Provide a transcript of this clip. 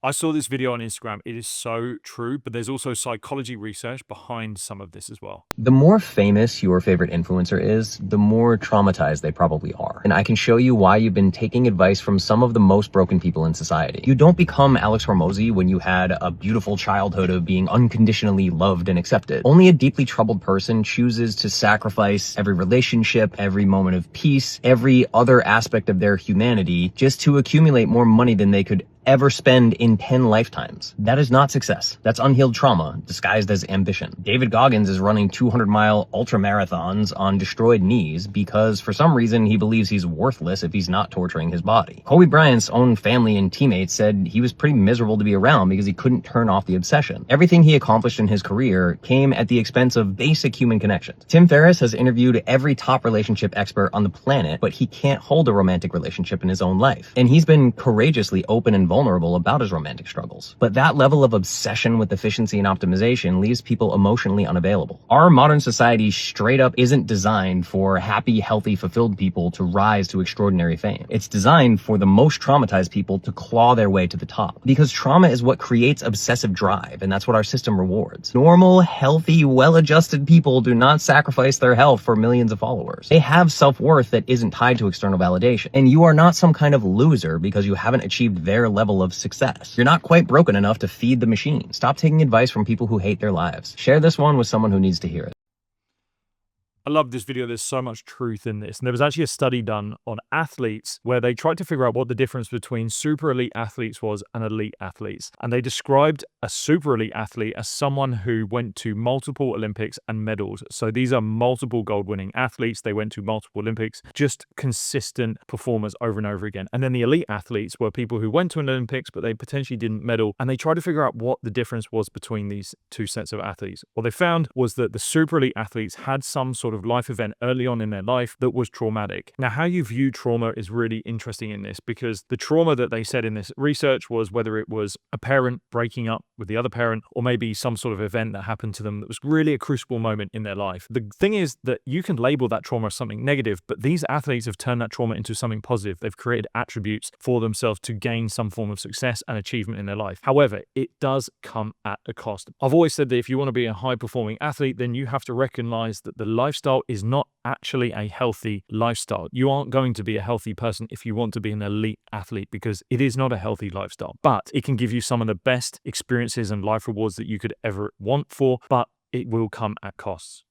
I saw this video on Instagram. It is so true, but there's also psychology research behind some of this as well. The more famous your favorite influencer is, the more traumatized they probably are. And I can show you why you've been taking advice from some of the most broken people in society. You don't become Alex Hormozy when you had a beautiful childhood of being unconditionally loved and accepted. Only a deeply troubled person chooses to sacrifice every relationship, every moment of peace, every other aspect of their humanity just to accumulate more money than they could ever spend in 10 lifetimes. That is not success. That's unhealed trauma disguised as ambition. David Goggins is running 200-mile ultra marathons on destroyed knees because for some reason he believes he's worthless if he's not torturing his body. Kobe Bryant's own family and teammates said he was pretty miserable to be around because he couldn't turn off the obsession. Everything he accomplished in his career came at the expense of basic human connections. Tim Ferriss has interviewed every top relationship expert on the planet, but he can't hold a romantic relationship in his own life. And he's been courageously open and vulnerable about his romantic struggles. But that level of obsession with efficiency and optimization leaves people emotionally unavailable. Our modern society straight up isn't designed for happy, healthy, fulfilled people to rise to extraordinary fame. It's designed for the most traumatized people to claw their way to the top. Because trauma is what creates obsessive drive, and that's what our system rewards. Normal, healthy, well-adjusted people do not sacrifice their health for millions of followers. They have self-worth that isn't tied to external validation. And you are not some kind of loser because you haven't achieved their level of success. You're not quite broken enough to feed the machine. Stop taking advice from people who hate their lives. Share this one with someone who needs to hear it. I love this video. There's so much truth in this. And there was actually a study done on athletes where they tried to figure out what the difference between super elite athletes was and elite athletes. And they described a super elite athlete as someone who went to multiple Olympics and medals. So these are multiple gold winning athletes. They went to multiple Olympics, just consistent performers over and over again. And then the elite athletes were people who went to an Olympics, but they potentially didn't medal. And they tried to figure out what the difference was between these two sets of athletes. What they found was that the super elite athletes had some sort of life event early on in their life that was traumatic. Now, how you view trauma is really interesting in this, because the trauma that they said in this research was whether it was a parent breaking up with the other parent, or maybe some sort of event that happened to them that was really a crucible moment in their life. The thing is that you can label that trauma as something negative, but these athletes have turned that trauma into something positive. They've created attributes for themselves to gain some form of success and achievement in their life. However, it does come at a cost. I've always said that if you want to be a high-performing athlete, then you have to recognize that the lifestyle is not actually a healthy lifestyle. You aren't going to be a healthy person if you want to be an elite athlete, because it is not a healthy lifestyle. But it can give you some of the best experiences and life rewards that you could ever want for, but it will come at costs.